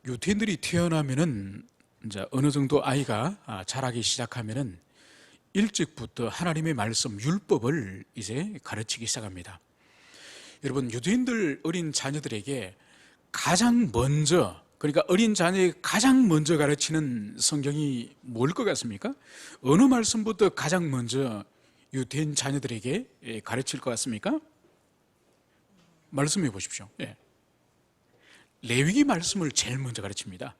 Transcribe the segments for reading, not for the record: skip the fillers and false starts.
유태인들이 태어나면은 이제 어느 정도 아이가 자라기 시작하면은 일찍부터 하나님의 말씀 율법을 이제 가르치기 시작합니다. 여러분, 유대인들 어린 자녀들에게 가장 먼저, 그러니까 어린 자녀에게 가장 먼저 가르치는 성경이 뭘 것 같습니까? 어느 말씀부터 가장 먼저 유대인 자녀들에게 가르칠 것 같습니까? 말씀해 보십시오. 예. 레위기 말씀을 제일 먼저 가르칩니다.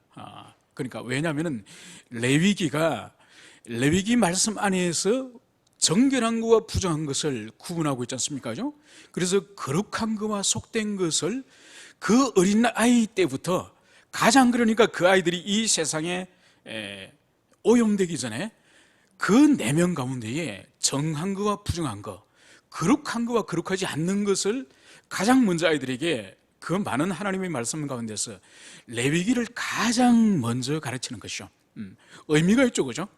그러니까 왜냐하면 레위기 말씀 안에서 정결한 것과 부정한 것을 구분하고 있지 않습니까? 그죠? 그래서 거룩한 것과 속된 것을 그 어린 아이 때부터 가장, 그러니까 그 아이들이 이 세상에 오염되기 전에 그 내면 가운데에 정한 것과 부정한 것, 거룩한 것과 거룩하지 않는 것을 가장 먼저 아이들에게 그 많은 하나님의 말씀 가운데서 레위기를 가장 먼저 가르치는 것이죠. 의미가 있죠, 그죠?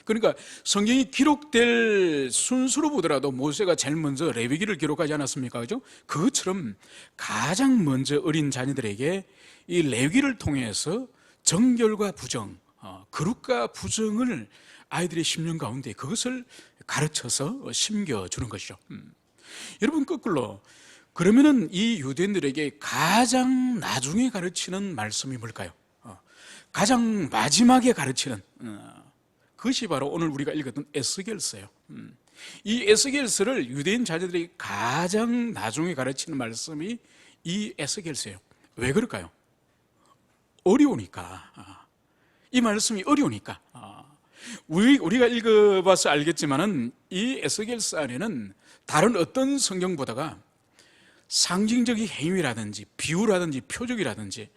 그러니까 성경이 기록될 순수로 보더라도 모세가 제일 먼저 레위기를 기록하지 않았습니까, 그죠? 그것처럼 가장 먼저 어린 자녀들에게 이 레위기를 통해서 정결과 부정, 거룩과 부정을 아이들의 심령 가운데 그것을 가르쳐서 심겨주는 것이죠. 여러분, 거꾸로 그러면은 이 유대인들에게 가장 나중에 가르치는 말씀이 뭘까요? 가장 마지막에 가르치는 그것이 바로 오늘 우리가 읽었던 에스겔서예요. 이 에스겔서를 유대인 자녀들이 가장 나중에 가르치는 말씀이 이 에스겔서예요. 왜 그럴까요? 어려우니까. 이 말씀이 어려우니까. 우리가 읽어봐서 알겠지만은 이 에스겔서 안에는 다른 어떤 성경보다가 상징적인 행위라든지 비유라든지 표적이라든지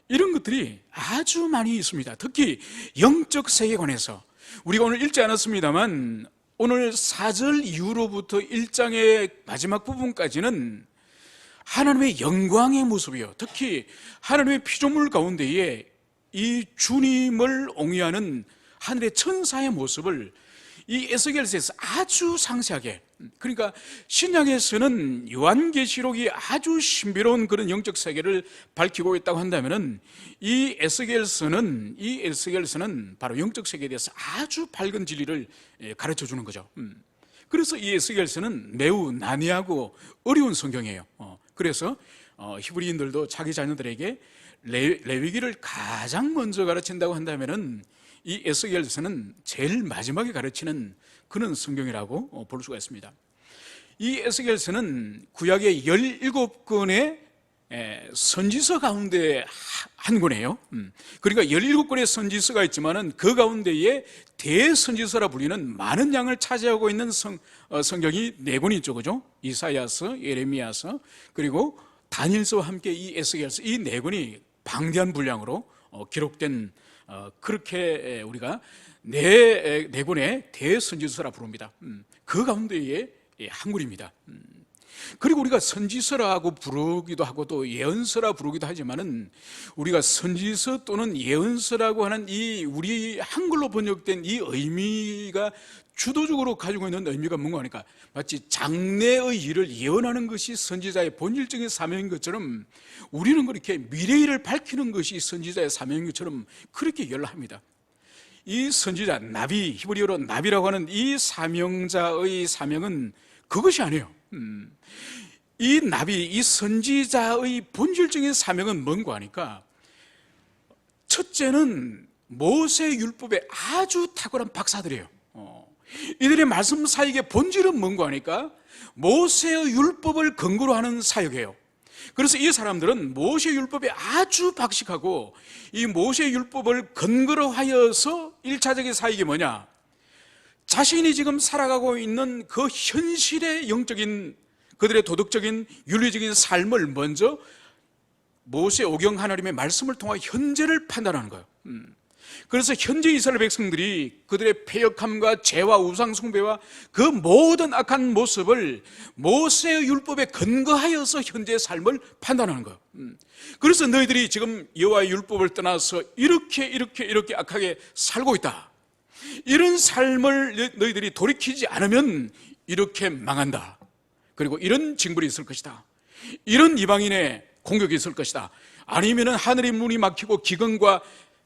이런 것들이 아주 많이 있습니다. 특히 영적 세계관에서 우리가 오늘 읽지 않았습니다만 오늘 4절 이후로부터 1장의 마지막 부분까지는 하나님의 영광의 모습이요, 특히 하나님의 피조물 가운데에 이 주님을 옹이하는 하늘의 천사의 모습을 이 에스겔서에서 아주 상세하게, 그러니까 신약에서는 요한계시록이 아주 신비로운 그런 영적 세계를 밝히고 있다고 한다면은 이 에스겔서는 바로 영적 세계에 대해서 아주 밝은 진리를 가르쳐 주는 거죠. 그래서 이 에스겔서는 매우 난해하고 어려운 성경이에요. 그래서 히브리인들도 자기 자녀들에게 레위기를 가장 먼저 가르친다고 한다면은 이 에스겔서는 제일 마지막에 가르치는 그런 성경이라고 볼 수가 있습니다. 이 에스겔서는 구약의 17권의 선지서 가운데 한 권이에요. 그러니까 17권의 선지서가 있지만은 그 가운데에 대선지서라 불리는 많은 양을 차지하고 있는 성경이 4권이 있죠, 그죠? 이사야서, 예레미야서, 그리고 다니엘서와 함께 이 에스겔서, 이 4권이 방대한 분량으로 기록된, 그렇게 우리가 네 권의 대선지서라 부릅니다. 그 가운데에 한 권입니다. 그리고 우리가 선지서라고 부르기도 하고 또 예언서라 부르기도 하지만은 우리가 선지서 또는 예언서라고 하는 이 우리 한글로 번역된 이 의미가 주도적으로 가지고 있는 의미가 뭔가 하니까 마치 장래의 일을 예언하는 것이 선지자의 본질적인 사명인 것처럼 우리는 그렇게 미래일을 밝히는 것이 선지자의 사명인 것처럼 그렇게 연락합니다. 이 선지자, 나비, 히브리어로 나비라고 하는 이 사명자의 사명은 그것이 아니에요. 이 나비, 이 선지자의 본질적인 사명은 뭔가 하니까 첫째는 모세 율법에 아주 탁월한 박사들이에요. 이들의 말씀 사역의 본질은 뭔가 하니까 모세의 율법을 근거로 하는 사역이에요. 그래서 이 사람들은 모세 율법에 아주 박식하고 이 모세 율법을 근거로 하여서 1차적인 사역이 뭐냐, 자신이 지금 살아가고 있는 그 현실의 영적인 그들의 도덕적인 윤리적인 삶을 먼저 모세 오경 하나님의 말씀을 통해 현재를 판단하는 거예요. 그래서 현재 이스라엘 백성들이 그들의 패역함과 죄와 우상 숭배와 그 모든 악한 모습을 모세의 율법에 근거하여서 현재의 삶을 판단하는 거예요. 그래서 너희들이 지금 여호와의 율법을 떠나서 이렇게 악하게 살고 있다, 이런 삶을 너희들이 돌이키지 않으면 이렇게 망한다, 그리고 이런 징벌이 있을 것이다, 이런 이방인의 공격이 있을 것이다, 아니면은 하늘의 문이 막히고 기근과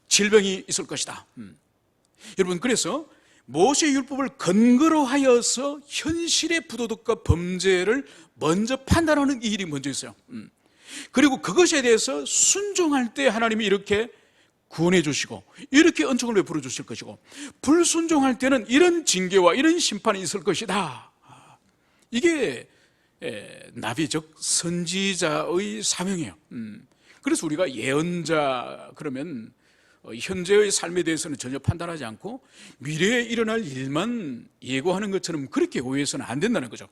질병이 있을 것이다. 여러분, 그래서 모세 율법을 근거로 하여서 현실의 부도덕과 범죄를 먼저 판단하는 이 일이 먼저 있어요. 그리고 그것에 대해서 순종할 때 하나님이 이렇게 구원해 주시고 이렇게 은총을 베풀어 주실 것이고, 불순종할 때는 이런 징계와 이런 심판이 있을 것이다. 이게 나비, 즉 선지자의 사명이에요. 그래서 우리가 예언자 그러면 현재의 삶에 대해서는 전혀 판단하지 않고 미래에 일어날 일만 예고하는 것처럼 그렇게 오해해서는 안 된다는 거죠.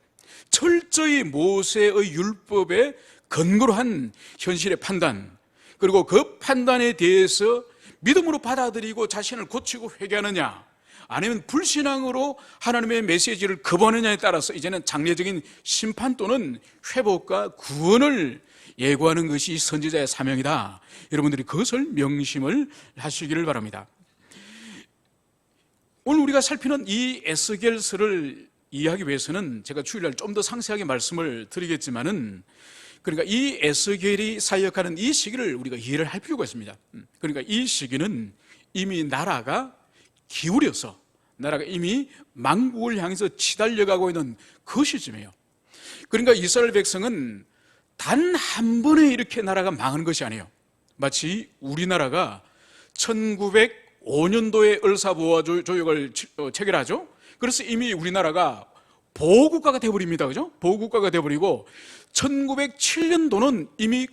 철저히 모세의 율법에 근거로 한 현실의 판단, 그리고 그 판단에 대해서 믿음으로 받아들이고 자신을 고치고 회개하느냐, 아니면 불신앙으로 하나님의 메시지를 거부하느냐에 따라서 이제는 장례적인 심판 또는 회복과 구원을 예고하는 것이 선지자의 사명이다. 여러분들이 그것을 명심을 하시기를 바랍니다. 오늘 우리가 살피는 이 에스겔서를 이해하기 위해서는 제가 주일날 좀 더 상세하게 말씀을 드리겠지만은, 그러니까 이 에스겔이 사역하는 이 시기를 우리가 이해를 할 필요가 있습니다. 그러니까 이 시기는 이미 나라가 기울여서, 나라가 이미 망국을 향해서 치달려가고 있는 그 시점이에요. 그러니까 이스라엘 백성은 단 한 번에 이렇게 나라가 망하는 것이 아니에요. 마치 우리나라가 1905년도에 을사보아조약을 체결하죠. 그래서 이미 우리나라가 보호국가가 되어버립니다. 그죠? 보호국가가 되어버리고 1907년도는 이미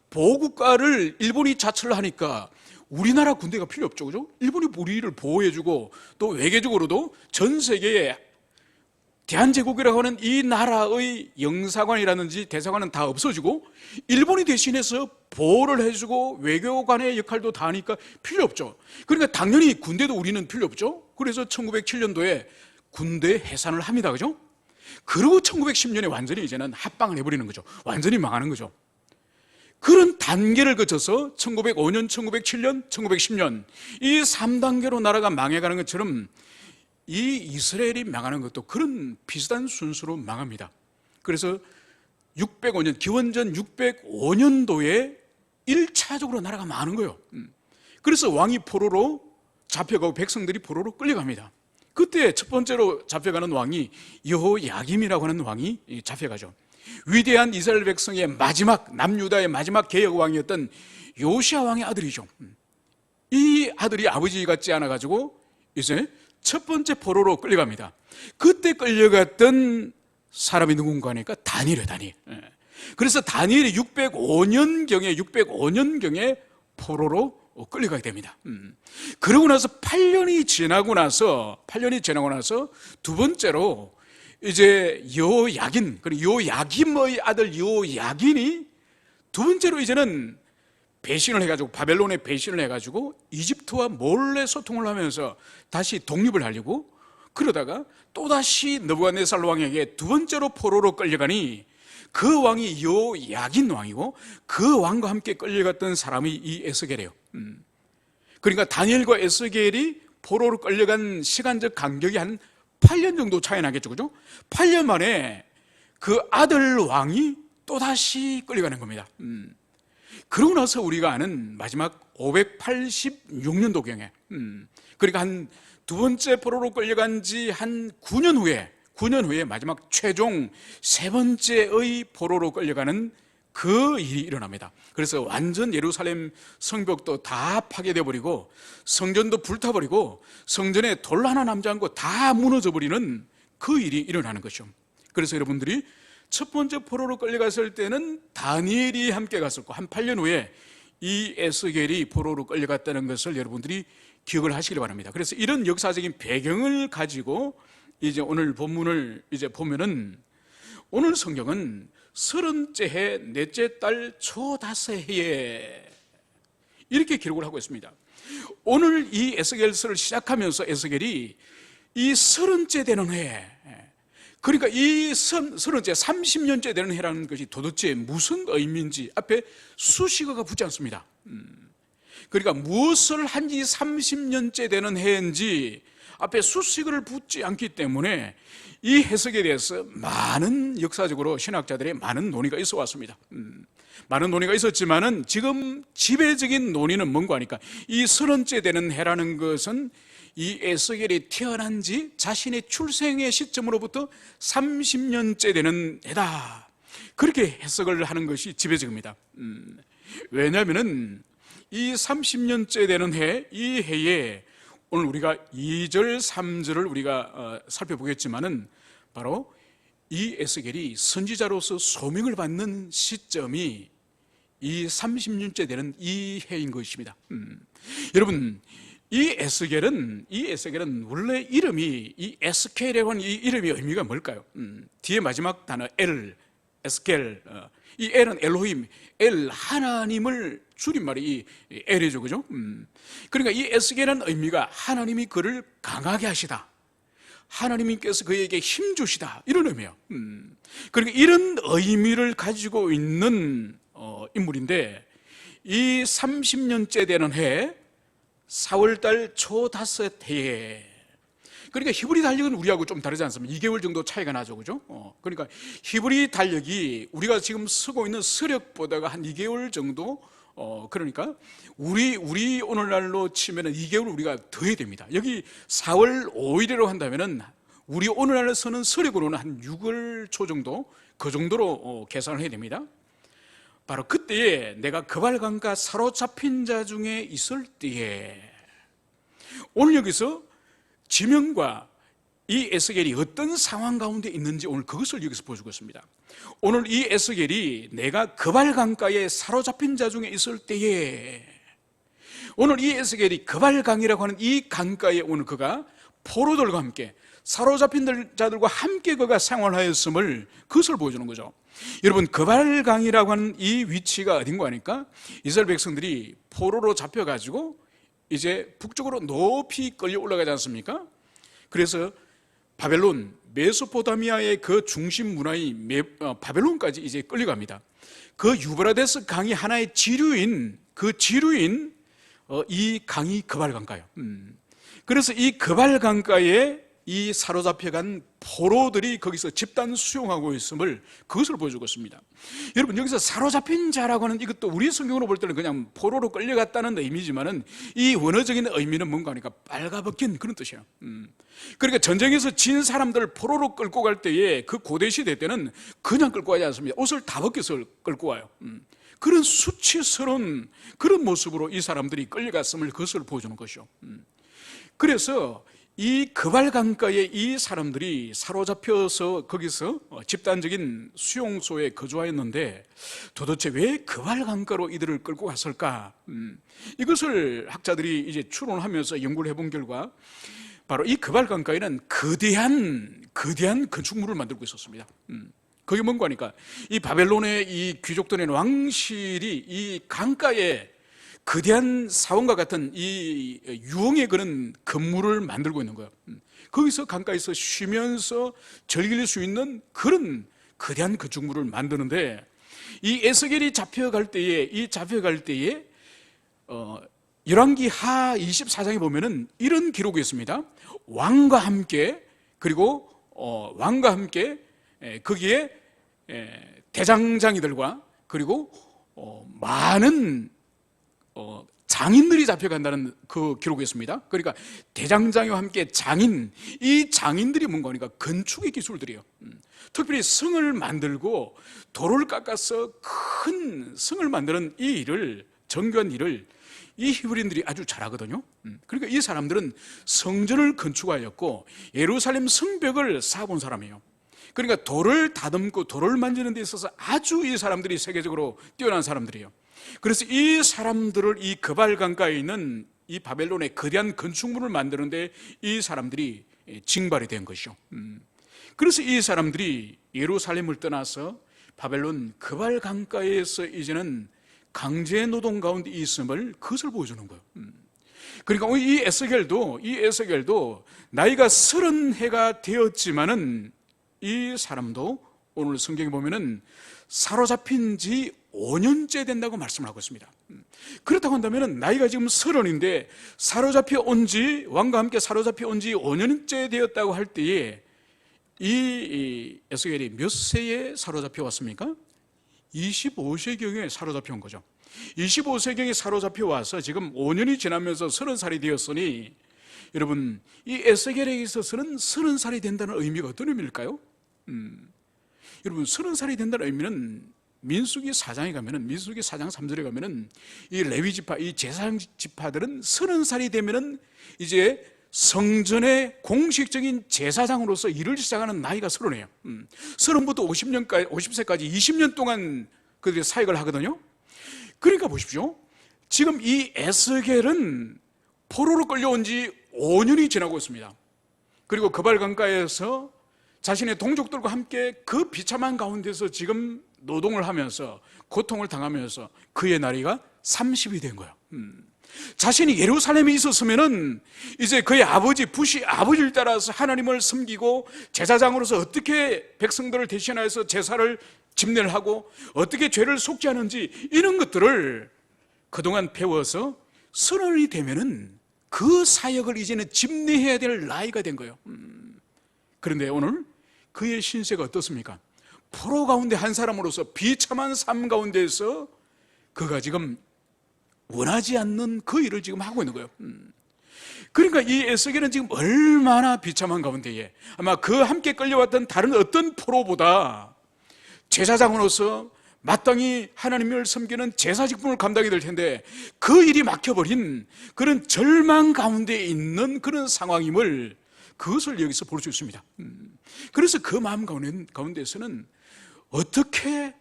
보호국가를 일본이 자처를 하니까 우리나라 군대가 필요 없죠. 그죠? 일본이 우리를 보호해주고 또 외교적으로도 전 세계에 대한제국이라고 하는 이 나라의 영사관이라든지 대사관은 다 없어지고 일본이 대신해서 보호를 해주고 외교관의 역할도 다 하니까 필요 없죠. 그러니까 당연히 군대도 우리는 필요 없죠. 그래서 1907년도에 군대 해산을 합니다. 그죠? 그리고 1910년에 완전히 이제는 합방을 해버리는 거죠. 완전히 망하는 거죠. 그런 단계를 거쳐서 1905년, 1907년, 1910년 이 3단계로 나라가 망해가는 것처럼 이 이스라엘이 망하는 것도 그런 비슷한 순서로 망합니다. 그래서 605년, 기원전 605년도에 1차적으로 나라가 망하는 거예요. 그래서 왕이 포로로 잡혀가고 백성들이 포로로 끌려갑니다. 그때 첫 번째로 잡혀가는 왕이 여호야김이라고 하는 왕이 잡혀가죠. 위대한 이스라엘 백성의 마지막, 남유다의 마지막 개혁왕이었던 요시야 왕의 아들이죠. 이 아들이 아버지 같지 않아가지고 이제 첫 번째 포로로 끌려갑니다. 그때 끌려갔던 사람이 누군가 하니까 다니엘이에요. 다니엘. 그래서 다니엘이 605년경에 포로로 끌려가게 됩니다. 그러고 나서 8년이 지나고 나서 두 번째로 이제 여호야긴, 그리고 여호야김의 아들 여호야긴이 두 번째로 이제는 배신을 해가지고, 바벨론에 배신을 해가지고 이집트와 몰래 소통을 하면서 다시 독립을 하려고 그러다가 또다시 느부갓네살 왕에게 두 번째로 포로로 끌려가니 그 왕이 여호야긴 왕이고 그 왕과 함께 끌려갔던 사람이 이 에스겔이에요. 그러니까 다니엘과 에스겔이 포로로 끌려간 시간적 간격이 한 8년 정도 차이 나겠죠. 그죠? 8년 만에 그 아들 왕이 또다시 끌려가는 겁니다. 그러고 나서 우리가 아는 마지막 586년도경에, 그러니까 한 두 번째 포로로 끌려간 지 한 9년 후에 마지막 최종 세 번째의 포로로 끌려가는 그 일이 일어납니다. 그래서 완전 예루살렘 성벽도 다 파괴되어 버리고 성전도 불타버리고 성전에 돌 하나 남지 않고 다 무너져 버리는 그 일이 일어나는 것이죠. 그래서 여러분들이 첫 번째 포로로 끌려갔을 때는 다니엘이 함께 갔었고 한 8년 후에 이 에스겔이 포로로 끌려갔다는 것을 여러분들이 기억을 하시길 바랍니다. 그래서 이런 역사적인 배경을 가지고 이제 오늘 본문을 이제 보면은, 오늘 성경은 30째 해 넷째 달 초 5해에 이렇게 기록을 하고 있습니다. 오늘 이 에스겔서를 시작하면서 에스겔이 이 30째 되는 해, 그러니까 이 30째 30년째 되는 해라는 것이 도대체 무슨 의미인지 앞에 수식어가 붙지 않습니다. 그러니까 무엇을 한지 30년째 되는 해인지 앞에 수식어를 붙지 않기 때문에 이 해석에 대해서 많은 역사적으로 신학자들의 많은 논의가 있어 왔습니다. 많은 논의가 있었지만은 지금 지배적인 논의는 뭔가 하니까 이 30째 되는 해라는 것은 이 에스겔이 태어난 지 자신의 출생의 시점으로부터 30년째 되는 해다, 그렇게 해석을 하는 것이 지배적입니다. 왜냐하면은 이 30년째 되는 해, 이 해에 오늘 우리가 2절, 3절을 우리가 살펴보겠지만은 바로 이 에스겔이 선지자로서 소명을 받는 시점이 이 30년째 되는 이 해인 것입니다. 여러분, 이 에스겔은 원래 이름이, 이 에스겔이라고 하는 이 이름의 의미가 뭘까요? 뒤에 마지막 단어 에스겔, 이 엘은 엘로힘, 엘 하나님을 줄임말이 이 엘이죠, 그죠? 그러니까 이 에스겔은 의미가 하나님이 그를 강하게 하시다, 하나님께서 그에게 힘 주시다, 이런 의미예요. 그러니까 이런 의미를 가지고 있는 인물인데, 이 30년째 되는 해 4월달 초 5해에, 그러니까 히브리 달력은 우리하고 좀 다르지 않습니까? 2개월 정도 차이가 나죠, 그죠? 그러니까 히브리 달력이 우리가 지금 쓰고 있는 서력보다가 한 2개월 정도, 그러니까 우리 오늘날로 치면은 2개월 우리가 더 해야 됩니다. 여기 4월 5일이라고 한다면은 우리 오늘날에 쓰는 서력으로는 한 6월 초 정도, 그 정도로 계산을 해야 됩니다. 바로 그때에 내가 그발강가 사로잡힌 자 중에 있을 때에, 오늘 여기서 지명과 이 에스겔이 어떤 상황 가운데 있는지 오늘 그것을 여기서 보여주겠습니다. 오늘 이 에스겔이 내가 그발강가에 사로잡힌 자 중에 있을 때에, 오늘 이 에스겔이 그발강이라고 하는 이 강가에 오늘 그가 포로들과 함께 사로잡힌 자들과 함께 그가 생활하였음을, 그것을 보여주는 거죠. 여러분, 그발강이라고 하는 이 위치가 어딘가 하니까 이스라엘 백성들이 포로로 잡혀가지고 이제 북쪽으로 높이 끌려 올라가지 않습니까? 그래서 바벨론, 메소포타미아의 그 중심 문화인 바벨론까지 이제 끌려갑니다. 그 유브라데스 강이 하나의 지류인, 이 강이 그발강가예요. 그래서 이 그발강가에 이 사로잡혀간 포로들이 거기서 집단 수용하고 있음을, 그것을 보여주고 있습니다. 여러분, 여기서 사로잡힌 자라고 하는 이것도 우리 성경으로 볼 때는 그냥 포로로 끌려갔다는 의미지만은 이 원어적인 의미는 뭔가 하니까 빨가벗긴 그런 뜻이에요. 그러니까 전쟁에서 진 사람들 포로로 끌고 갈 때에, 그 고대 시대 때는 그냥 끌고 가지 않습니다. 옷을 다 벗겨서 끌고 와요. 그런 수치스러운 그런 모습으로 이 사람들이 끌려갔음을, 그것을 보여주는 것이죠. 그래서 이 그발강가에 이 사람들이 사로잡혀서 거기서 집단적인 수용소에 거주하였는데, 도대체 왜 그발강가로 이들을 끌고 갔을까? 이것을 학자들이 이제 추론하면서 연구를 해본 결과, 바로 이 그발강가에는 거대한 건축물을 만들고 있었습니다. 그게 뭔가 하니까 이 바벨론의 이 귀족들의 왕실이 이 강가에 거대한 사원과 같은 이 유흥의 그런 건물을 만들고 있는 거예요. 거기서 강가에서 쉬면서 즐길 수 있는 그런 거대한 건축물을 만드는데, 이 에스겔이 잡혀갈 때에 열왕기 하 24장에 보면은 이런 기록이 있습니다. 왕과 함께, 그리고 왕과 함께 거기에 대장장이들과 그리고 많은 장인들이 잡혀간다는 그 기록이 있습니다. 그러니까 대장장이와 함께 이 장인들이 뭔가 하니까 건축의 기술들이에요. 특별히 성을 만들고 돌을 깎아서 큰 성을 만드는 이 일을, 정교한 일을 이 히브리인들이 아주 잘하거든요. 그러니까 이 사람들은 성전을 건축하였고 예루살렘 성벽을 쌓아본 사람이에요. 그러니까 돌을 다듬고 돌을 만지는 데 있어서 아주 이 사람들이 세계적으로 뛰어난 사람들이에요. 그래서 이 사람들을 이 그발강가에 있는 이 바벨론의 거대한 건축물을 만드는데 이 사람들이 징발이 된 것이죠. 그래서 이 사람들이 예루살렘을 떠나서 바벨론 그발강가에서 이제는 강제 노동 가운데 있음을, 그것을 보여주는 거예요. 그러니까 이 에스겔도 나이가 30해가 되었지만은 이 사람도 오늘 성경에 보면은 사로잡힌 지 5년째 된다고 말씀을 하고 있습니다. 그렇다고 한다면 나이가 지금 30인데 왕과 함께 사로잡혀 온 지 5년째 되었다고 할 때에 이 에스겔이 몇 세에 사로잡혀 왔습니까? 25세경에 사로잡혀 온 거죠. 25세경에 사로잡혀 와서 지금 5년이 지나면서 30살이 되었으니 여러분, 이 에스겔에 있어서는 30살이 된다는 의미가 어떤 의미일까요? 여러분, 30살이 된다는 의미는 민수기 4장에 가면은, 민수기 4장 3절에 가면은 이 레위 지파, 이 제사장 지파들은 30살이 되면은 이제 성전의 공식적인 제사장으로서 일을 시작하는 나이가 30이에요. 30부터 50세까지 20년 동안 그들이 사역을 하거든요. 그러니까 보십시오. 지금 이 에스겔은 포로로 끌려온 지 5년이 지나고 있습니다. 그리고 그발 강가에서 자신의 동족들과 함께 그 비참한 가운데서 지금 노동을 하면서 고통을 당하면서 그의 나이가 30이 된 거예요. 자신이 예루살렘에 있었으면은 이제 그의 아버지 붓이 아버지를 따라서 하나님을 섬기고 제사장으로서 어떻게 백성들을 대신하여서 제사를 집례를 하고 어떻게 죄를 속죄하는지 이런 것들을 그동안 배워서 30이 되면은 그 사역을 이제는 집례해야 될 나이가 된 거예요. 그런데 오늘 그의 신세가 어떻습니까? 포로 가운데 한 사람으로서 비참한 삶 가운데에서 그가 지금 원하지 않는 그 일을 지금 하고 있는 거예요. 그러니까 이 에스겔은 지금 얼마나 비참한 가운데에 아마 그 함께 끌려왔던 다른 어떤 포로보다 제사장으로서 마땅히 하나님을 섬기는 제사 직분을 감당해야 될 텐데 그 일이 막혀버린 그런 절망 가운데 있는 그런 상황임을 그것을 여기서 볼 수 있습니다. 그래서 그 마음 가운데에서는 어떻게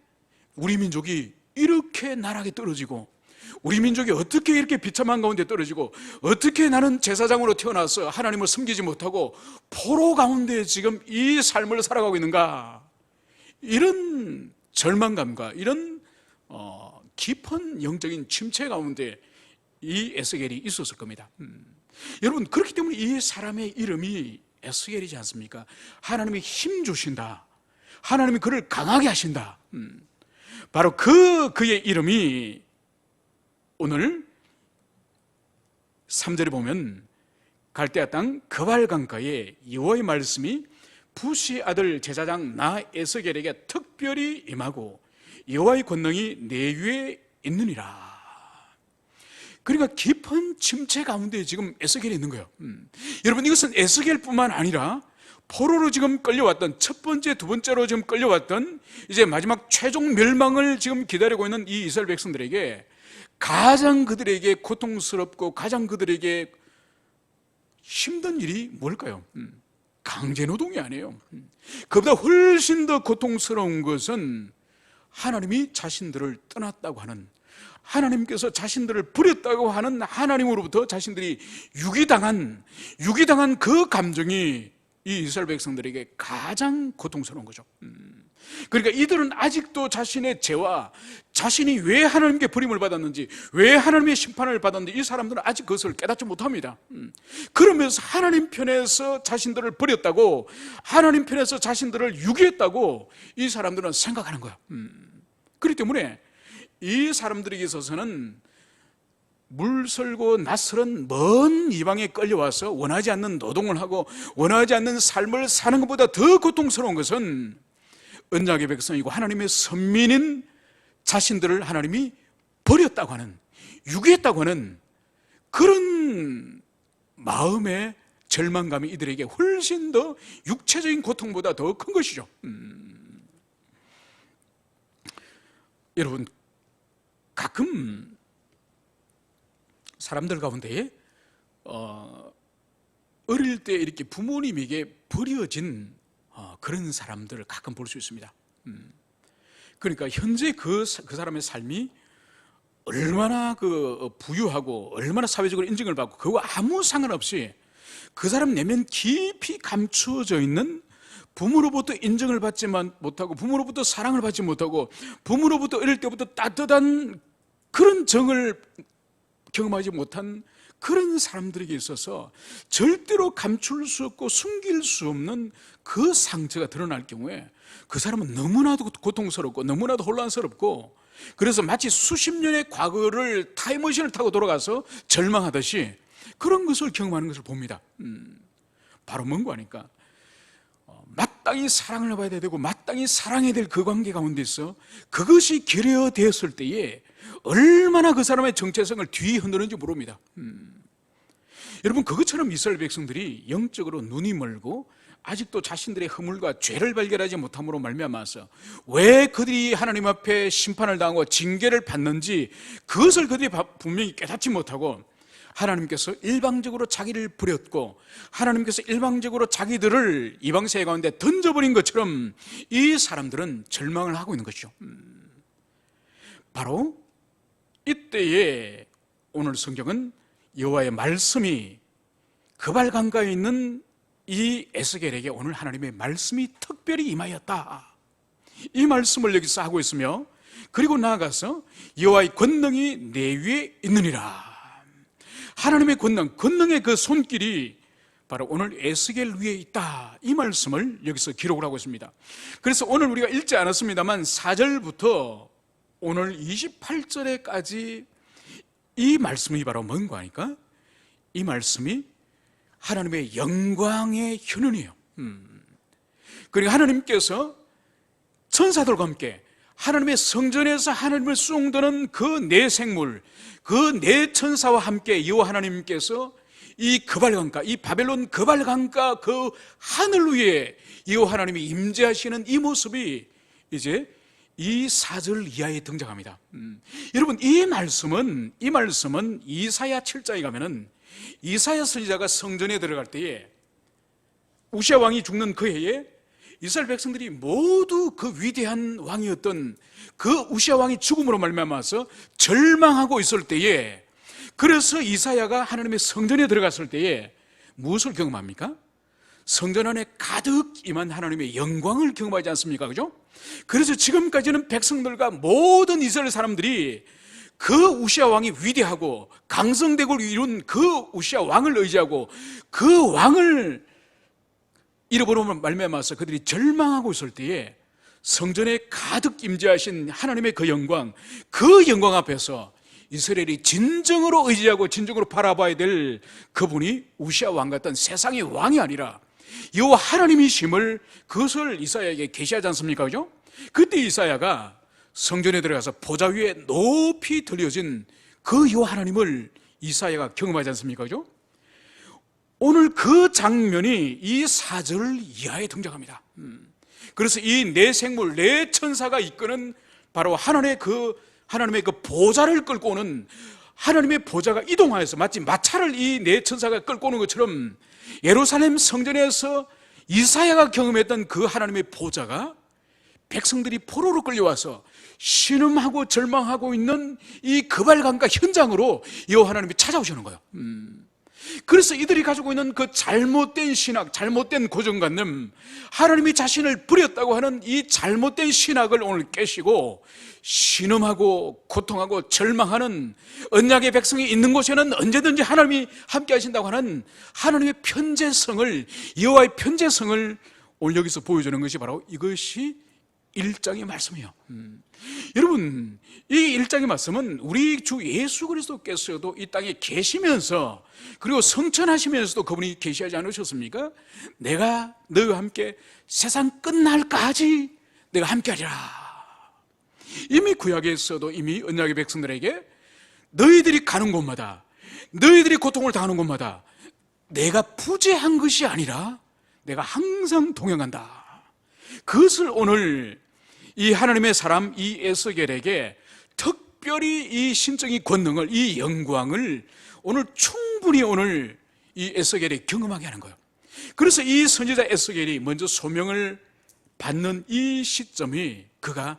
우리 민족이 이렇게 나락에 떨어지고 우리 민족이 어떻게 이렇게 비참한 가운데 떨어지고 어떻게 나는 제사장으로 태어나서 하나님을 섬기지 못하고 포로 가운데 지금 이 삶을 살아가고 있는가, 이런 절망감과 이런 깊은 영적인 침체 가운데 이 에스겔이 있었을 겁니다. 여러분, 그렇기 때문에 이 사람의 이름이 에스겔이지 않습니까? 하나님이 힘 주신다, 하나님이 그를 강하게 하신다. 바로 그의 이름이 오늘 3절에 보면 갈대아 땅 그발 강가에 여호와의 말씀이 붓의 아들 제사장 나 에스겔에게 특별히 임하고 여호와의 권능이 내 위에 있느니라. 그러니까 깊은 침체 가운데 지금 에스겔이 있는 거예요. 여러분, 이것은 에스겔뿐만 아니라 포로로 지금 끌려왔던 첫 번째, 두 번째로 지금 끌려왔던 이제 마지막 최종 멸망을 지금 기다리고 있는 이 이스라엘 백성들에게 가장 그들에게 고통스럽고 가장 그들에게 힘든 일이 뭘까요? 강제노동이 아니에요. 그보다 훨씬 더 고통스러운 것은 하나님이 자신들을 떠났다고 하는, 하나님께서 자신들을 버렸다고 하는 하나님으로부터 자신들이 유기당한 그 감정이 이 이스라엘 백성들에게 가장 고통스러운 거죠. 그러니까 이들은 아직도 자신의 죄와 자신이 왜 하나님께 버림을 받았는지, 왜 하나님의 심판을 받았는지 이 사람들은 아직 그것을 깨닫지 못합니다. 그러면서 하나님 편에서 자신들을 버렸다고, 하나님 편에서 자신들을 유기했다고 이 사람들은 생각하는 거야. 그렇기 때문에 이 사람들에게 있어서는 물설고 낯설은 먼 이방에 끌려와서 원하지 않는 노동을 하고 원하지 않는 삶을 사는 것보다 더 고통스러운 것은 언약의 백성이고 하나님의 선민인 자신들을 하나님이 버렸다고 하는, 유기했다고 하는 그런 마음의 절망감이 이들에게 훨씬 더 육체적인 고통보다 더 큰 것이죠. 여러분, 가끔 사람들 가운데에 어릴 때 이렇게 부모님에게 버려진 그런 사람들을 가끔 볼 수 있습니다. 그러니까 현재 그 사람의 삶이 얼마나 부유하고 얼마나 사회적으로 인정을 받고 그와 아무 상관없이 그 사람 내면 깊이 감추어져 있는 부모로부터 인정을 받지 못하고 부모로부터 사랑을 받지 못하고 부모로부터 어릴 때부터 따뜻한 그런 정을 경험하지 못한 그런 사람들에게 있어서 절대로 감출 수 없고 숨길 수 없는 그 상처가 드러날 경우에 그 사람은 너무나도 고통스럽고 너무나도 혼란스럽고, 그래서 마치 수십 년의 과거를 타임머신을 타고 돌아가서 절망하듯이 그런 것을 경험하는 것을 봅니다. 바로 뭔가 하니까 마땅히 사랑을 받아야 되고 마땅히 사랑해야 될 그 관계 가운데서 그것이 결여되었을 때에 얼마나 그 사람의 정체성을 뒤흔드는지 모릅니다. 여러분, 그것처럼 이스라엘 백성들이 영적으로 눈이 멀고 아직도 자신들의 허물과 죄를 발견하지 못함으로 말미암아서 왜 그들이 하나님 앞에 심판을 당하고 징계를 받는지 그것을 그들이 분명히 깨닫지 못하고 하나님께서 일방적으로 자기를 버렸고 하나님께서 일방적으로 자기들을 이방세계 가운데 던져버린 것처럼 이 사람들은 절망을 하고 있는 것이죠. 바로 이때에 오늘 성경은 여호와의 말씀이 그발 강가에 있는 이 에스겔에게 오늘 하나님의 말씀이 특별히 임하였다, 이 말씀을 여기서 하고 있으며, 그리고 나아가서 여호와의 권능이 내 위에 있느니라. 하나님의 권능의 그 손길이 바로 오늘 에스겔 위에 있다, 이 말씀을 여기서 기록을 하고 있습니다. 그래서 오늘 우리가 읽지 않았습니다만 4절부터 오늘 28절에까지 이 말씀이 바로 뭔가 하니까 이 말씀이 하나님의 영광의 현현이에요. 그리고 하나님께서 천사들과 함께 하나님의 성전에서 하나님을 수용되는 그 네 생물, 그 네 천사와 함께 여호와 하나님께서 이 그발강가, 이 바벨론 그발강가 그 하늘 위에 여호와 하나님이 임재하시는 이 모습이 이제 이 4절 이하에 등장합니다. 여러분, 이 말씀은 이사야 7장에 가면은 이사야 선지자가 성전에 들어갈 때에 우시아 왕이 죽는 그 해에 이스라엘 백성들이 모두 그 위대한 왕이었던 그 우시아 왕이 죽음으로 말미암아서 절망하고 있을 때에, 그래서 이사야가 하나님의 성전에 들어갔을 때에 무엇을 경험합니까? 성전 안에 가득 임한 하나님의 영광을 경험하지 않습니까? 그죠? 그래서 지금까지는 백성들과 모든 이스라엘 사람들이 그 우시아 왕이 위대하고 강성대국을 이룬 그 우시아 왕을 의지하고 그 왕을 잃어버리고 말미암아서 그들이 절망하고 있을 때에 성전에 가득 임재하신 하나님의 그 영광 앞에서 이스라엘이 진정으로 의지하고 진정으로 바라봐야 될 그분이 우시아 왕 같은 세상의 왕이 아니라 여호와 하나님이심을, 그것을 이사야에게 계시하지 않습니까? 그죠? 그때 이사야가 성전에 들어가서 보좌 위에 높이 들려진 그 여호와 하나님을 이사야가 경험하지 않습니까? 그죠? 오늘 그 장면이 이 4절 이하에 등장합니다. 그래서 이 네 생물, 네 천사가 이끄는 바로 하나님의 그 보좌를 끌고 오는, 하나님의 보좌가 이동하여서 마치 마차를 이 네 천사가 끌고 오는 것처럼 예루살렘 성전에서 이사야가 경험했던 그 하나님의 보좌가 백성들이 포로로 끌려와서 신음하고 절망하고 있는 이 그발강가 현장으로 여호와 하나님이 찾아오시는 거예요. 그래서 이들이 가지고 있는 그 잘못된 신학, 잘못된 고정관념, 하나님이 자신을 버렸다고 하는 이 잘못된 신학을 오늘 깨시고 신음하고 고통하고 절망하는 언약의 백성이 있는 곳에는 언제든지 하나님이 함께 하신다고 하는 하나님의 편재성을, 여호와의 편재성을 오늘 여기서 보여주는 것이 바로 이것이 1장의 말씀이에요. 여러분, 이 1장의 말씀은 우리 주 예수 그리스도께서도 이 땅에 계시면서, 그리고 성천하시면서도 그분이 계시하지 않으셨습니까? 내가 너희와 함께 세상 끝날까지 내가 함께하리라. 이미 구약에서도 이미 언약의 백성들에게 너희들이 가는 곳마다, 너희들이 고통을 당하는 곳마다 내가 부재한 것이 아니라 내가 항상 동행한다. 그것을 오늘 이 하나님의 사람 이 에스겔에게 특별히 이 신적인 권능을, 이 영광을 오늘 충분히 오늘 이 에스겔이 경험하게 하는 거예요. 그래서 이 선지자 에스겔이 먼저 소명을 받는 이 시점이, 그가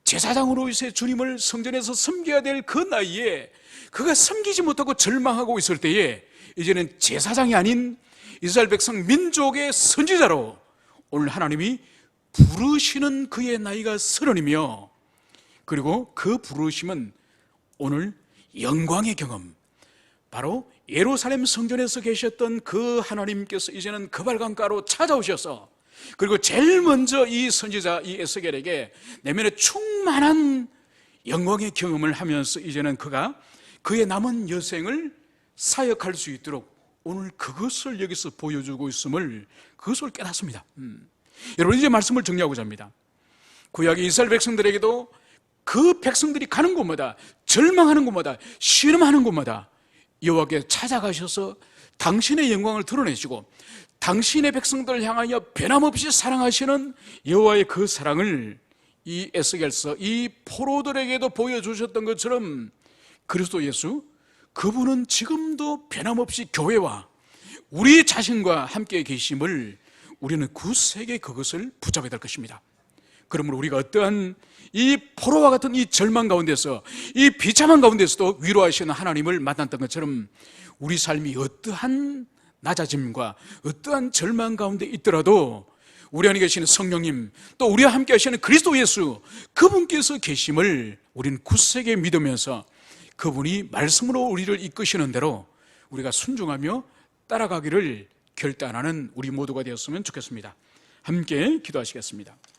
제사장으로서의 주님을 성전에서 섬겨야 될 그 나이에 그가 섬기지 못하고 절망하고 있을 때에 이제는 제사장이 아닌 이스라엘 백성 민족의 선지자로 오늘 하나님이 부르시는 그의 나이가 30이며, 그리고 그 부르심은 오늘 영광의 경험, 바로 예루살렘 성전에서 계셨던 그 하나님께서 이제는 그발강가로 찾아오셔서, 그리고 제일 먼저 이 선지자 이 에스겔에게 내면에 충만한 영광의 경험을 하면서 이제는 그가 그의 남은 여생을 사역할 수 있도록 오늘 그것을 여기서 보여주고 있음을, 그것을 깨닫습니다. 여러분, 이제 말씀을 정리하고자 합니다. 구약의 이스라엘 백성들에게도 그 백성들이 가는 곳마다, 절망하는 곳마다, 신음하는 곳마다 여호와께 찾아가셔서 당신의 영광을 드러내시고 당신의 백성들을 향하여 변함없이 사랑하시는 여호와의 그 사랑을 이 에스겔서, 이 포로들에게도 보여주셨던 것처럼 그리스도 예수, 그분은 지금도 변함없이 교회와 우리 자신과 함께 계심을 우리는 굳세게 그것을 붙잡아야 될 것입니다. 그러므로 우리가 어떠한 이 포로와 같은 이 절망 가운데서, 이 비참한 가운데서도 위로하시는 하나님을 만났던 것처럼 우리 삶이 어떠한 낮아짐과 어떠한 절망 가운데 있더라도 우리 안에 계시는 성령님, 또 우리와 함께 하시는 그리스도 예수, 그분께서 계심을 우리는 굳세게 믿으면서 그분이 말씀으로 우리를 이끄시는 대로 우리가 순종하며 따라가기를 결단하는 우리 모두가 되었으면 좋겠습니다. 함께 기도하시겠습니다.